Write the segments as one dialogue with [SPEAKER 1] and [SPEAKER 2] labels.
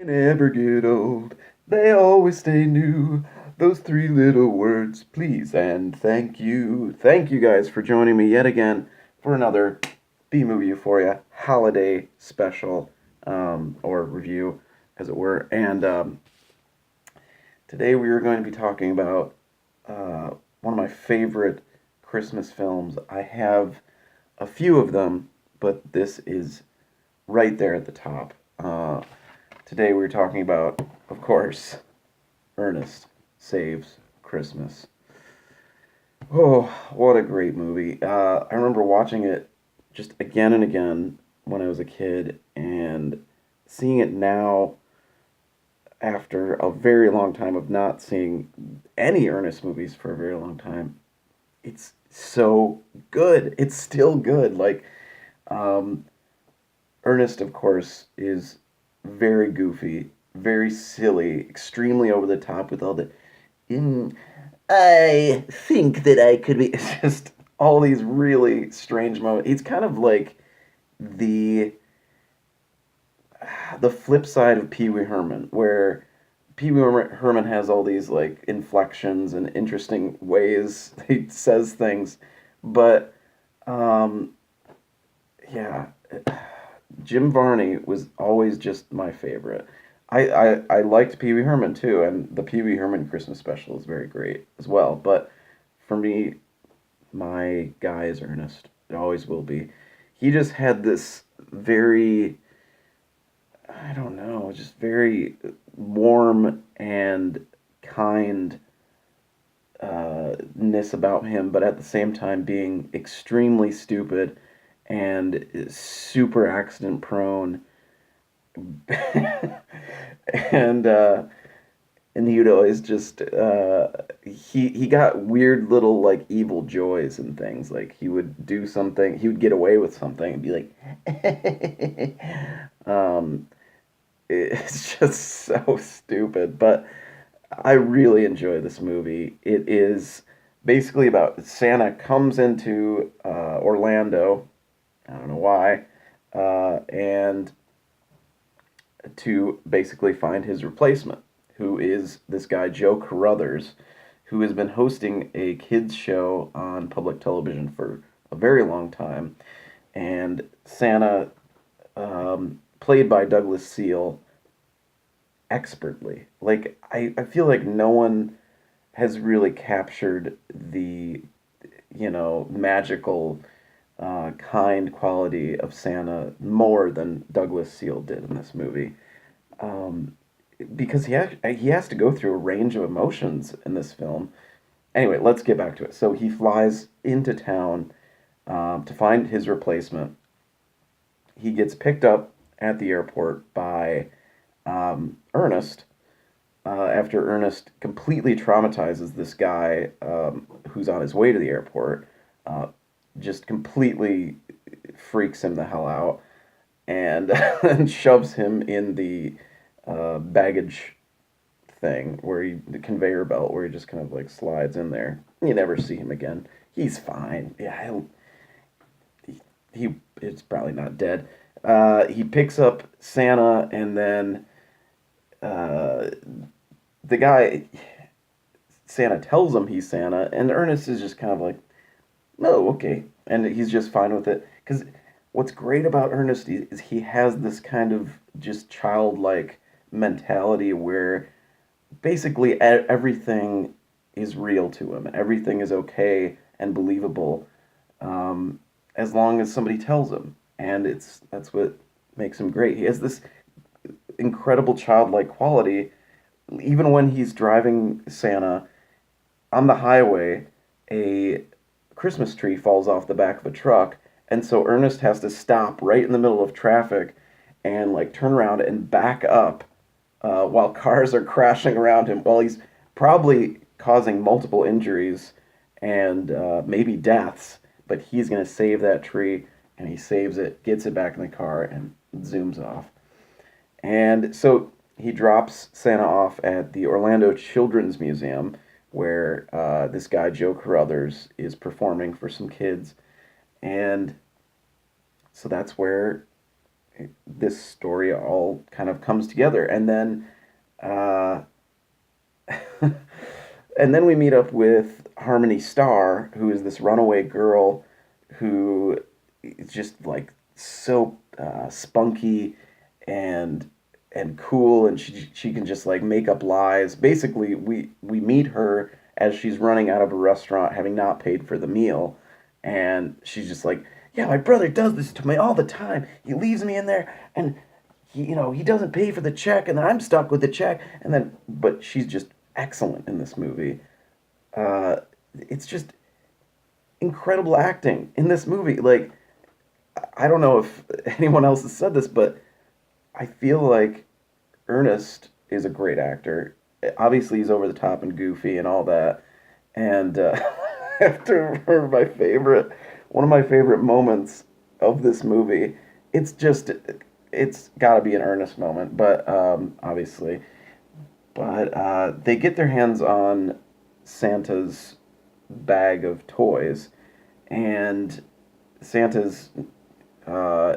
[SPEAKER 1] Never get old. They always stay new. Those three little words, please and thank you. Thank you guys for joining me yet again for another B Movie Euphoria holiday special, or review, as it were. And today we are going to be talking about one of my favorite Christmas films. I have a few of them, but this is right there at the top. Today we're talking about, of course, Ernest Saves Christmas. Oh, what a great movie. I remember watching it just again and again when I was a kid, and seeing it now after a very long time of not seeing any Ernest movies for a very long time. It's so good. It's still good. Um, Ernest, of course, is very goofy, very silly, extremely over the top with all the. Mm, I think that I could be. It's just all these really strange moments. He's kind of like the the flip side of Pee Wee Herman, where Pee Wee Herman has all these like inflections and interesting ways he says things, but um, yeah, Jim Varney was always just my favorite. I liked Pee Wee Herman too, and the Pee Wee Herman Christmas special is very great as well. But for me, my guy is Ernest. It always will be. He just had this very, I don't know, just very warm and kind ness about him, but at the same time being extremely stupid and super accident prone. and and he would always just he got weird little like evil joys and things. Like he would do something, he would get away with something and be like um it's just so stupid, but I really enjoy this movie. It is basically about Santa comes into Orlando. I don't know why, and to basically find his replacement, who is this guy Joe Carruthers, who has been hosting a kids show on public television for a very long time. And Santa, played by Douglas Seal, expertly. Like I feel like no one has really captured the magical, kind quality of Santa more than Douglas Seal did in this movie. Um, because he has to go through a range of emotions in this film. Anyway, let's get back to it. So he flies into town to find his replacement. He gets picked up at the airport by Ernest, after Ernest completely traumatizes this guy, who's on his way to the airport, uh, just completely freaks him the hell out, and and shoves him in the baggage thing where the conveyor belt where he just kind of like slides in there. You never see him again. He's fine. Yeah, he it's probably not dead. He picks up Santa, and then uh, the guy Santa tells him he's Santa, and Ernest is just kind of like, "No, okay," and he's just fine with it. Because what's great about Ernest is he has this kind of just childlike mentality where basically everything is real to him. Everything is okay and believable, um, as long as somebody tells him, and that's what makes him great. He has this incredible childlike quality, even when he's driving Santa on the highway. A Christmas tree falls off the back of a truck, and so Ernest has to stop right in the middle of traffic and like turn around and back up, while cars are crashing around him, while he's probably causing multiple injuries and maybe deaths. But he's going to save that tree, and he saves it, gets it back in the car, and zooms off. And so he drops Santa off at the Orlando Children's Museum, where this guy, Joe Carruthers, is performing for some kids. And so that's where this story all kind of comes together. And then uh, and then we meet up with Harmony Starr, who is this runaway girl who is just like so spunky and cool, and she can just like make up lies. Basically, we meet her as she's running out of a restaurant, having not paid for the meal, and she's just like, "Yeah, my brother does this to me all the time. He leaves me in there, and he doesn't pay for the check, and then I'm stuck with the check." And then, but she's just excellent in this movie. Uh, it's just incredible acting in this movie. Like, I don't know if anyone else has said this, but I feel like Ernest is a great actor. Obviously, he's over the top and goofy and all that. And I have to remember one of my favorite moments of this movie. It's just, it's got to be an Ernest moment, but obviously. But they get their hands on Santa's bag of toys, and Santa's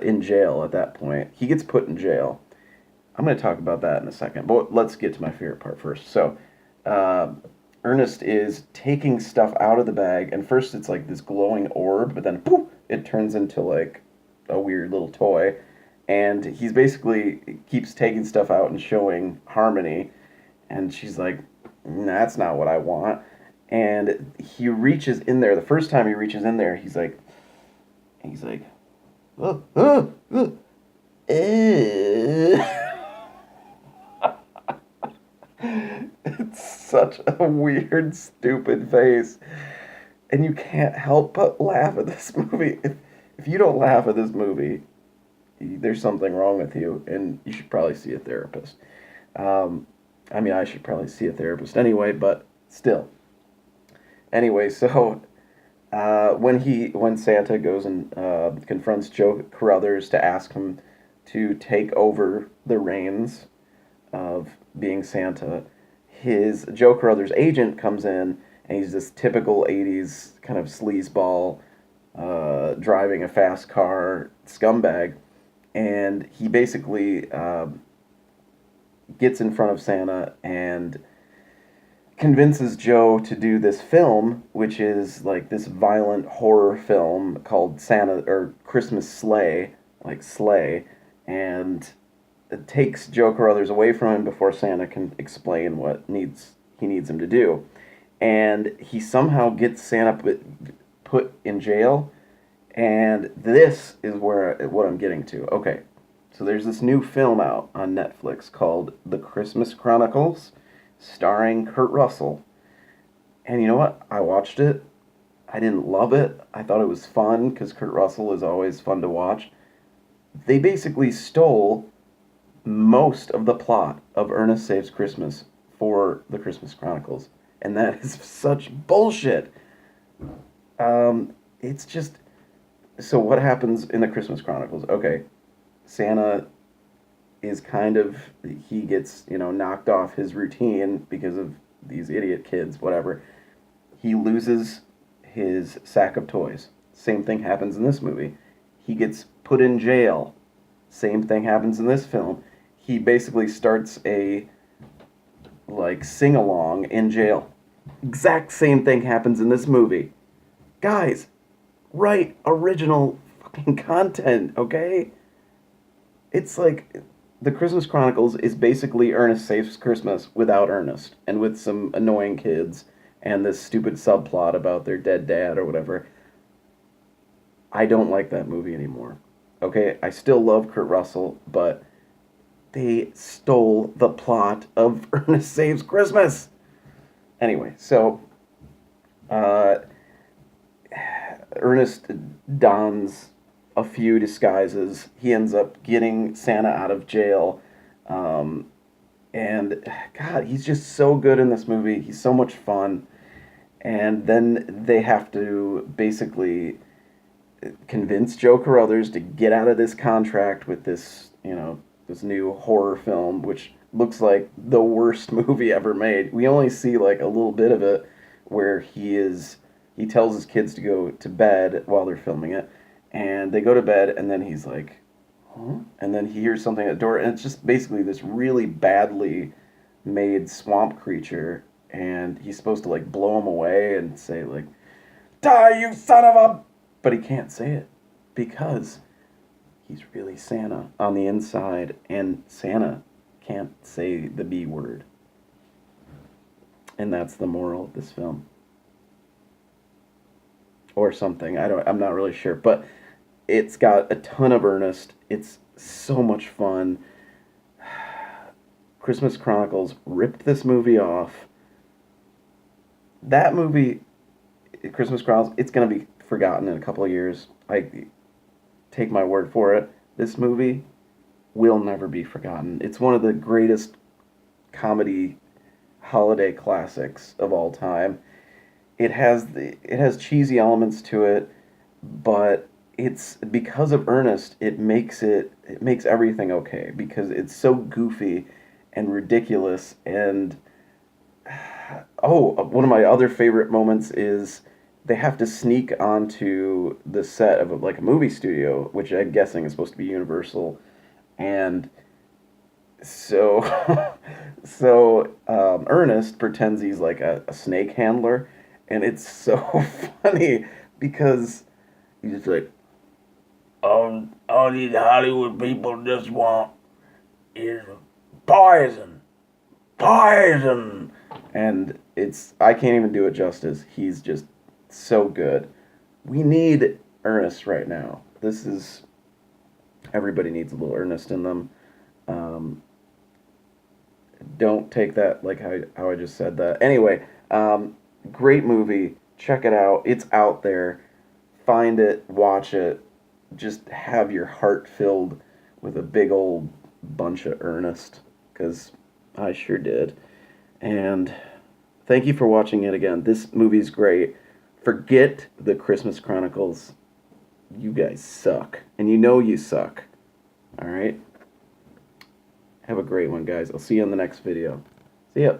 [SPEAKER 1] in jail at that point. He gets put in jail. I'm going to talk about that in a second, but let's get to my favorite part first. So, uh, Ernest is taking stuff out of the bag, and first it's like this glowing orb, but then poof, it turns into like a weird little toy. And he's basically keeps taking stuff out and showing Harmony, and she's like, That's not what I want." And he reaches in there. The first time he reaches in there, he's like, "Oh, oh, oh, eh." It's such a weird, stupid face. And you can't help but laugh at this movie. If you don't laugh at this movie, there's something wrong with you, and you should probably see a therapist. Um, I mean, I should probably see a therapist anyway, but still. Anyway, so when Santa goes and confronts Joe Carruthers to ask him to take over the reins of being Santa, his Joe Carruthers agent comes in, and he's this typical '80s kind of sleazeball, driving a fast car scumbag, and he basically gets in front of Santa and convinces Joe to do this film, which is like this violent horror film called Santa or Christmas Sleigh, like sleigh, and it takes Joe Carruthers away from him before Santa can explain what he needs him to do. And he somehow gets Santa put in jail, and this is where what I'm getting to. Okay, so there's this new film out on Netflix called The Christmas Chronicles, starring Kurt Russell. And you know what? I watched it. I didn't love it. I thought it was fun because Kurt Russell is always fun to watch. They basically stole most of the plot of Ernest Saves Christmas for The Christmas Chronicles. And that is such bullshit. It's just. So, what happens in The Christmas Chronicles? Okay, Santa is kind of. He gets, knocked off his routine because of these idiot kids, whatever. He loses his sack of toys. Same thing happens in this movie. He gets put in jail. Same thing happens in this film. He basically starts a like sing along in jail. Exact same thing happens in this movie. Guys, write original fucking content, okay? It's like The Christmas Chronicles is basically Ernest Saves Christmas without Ernest and with some annoying kids and this stupid subplot about their dead dad or whatever. I don't like that movie anymore. Okay, I still love Kurt Russell, but they stole the plot of Ernest Saves Christmas. Anyway, so uh, Ernest dons a few disguises. He ends up getting Santa out of jail. Um, and God, he's just so good in this movie. He's so much fun. And then they have to basically convince Joe Carruthers to get out of this contract with this, this new horror film, which looks like the worst movie ever made. We only see like a little bit of it where he tells his kids to go to bed while they're filming it, and they go to bed, and then he's like, huh? And then he hears something at the door, and it's just basically this really badly made swamp creature, and he's supposed to like blow him away and say like, "Die, you son of a!" But he can't say it because he's really Santa on the inside, and Santa can't say the B word. And that's the moral of this film. Or something. I'm not really sure, but it's got a ton of Ernest. It's so much fun. Christmas Chronicles ripped this movie off. That movie, Christmas Chronicles, it's going to be forgotten in a couple of years. I take my word for it. This movie will never be forgotten. It's one of the greatest comedy holiday classics of all time. It has cheesy elements to it, but it's because of Ernest, it makes everything okay because it's so goofy and ridiculous. And oh, one of my other favorite moments is they have to sneak onto the set of like a movie studio, which I'm guessing is supposed to be Universal, and so Ernest pretends he's like a snake handler, and it's so funny because he's just like, all these Hollywood people just want is poison, poison, and I can't even do it justice. He's just so good. We need Ernest right now. This is Everybody needs a little Ernest in them. Um, don't take that like how I just said that. Anyway, great movie. Check it out. It's out there. Find it, watch it. Just have your heart filled with a big old bunch of Ernest, because I sure did. And thank you for watching it again. This movie's great. Forget the Christmas Chronicles. You guys suck. And you know you suck. Alright? Have a great one, guys. I'll see you in the next video. See ya.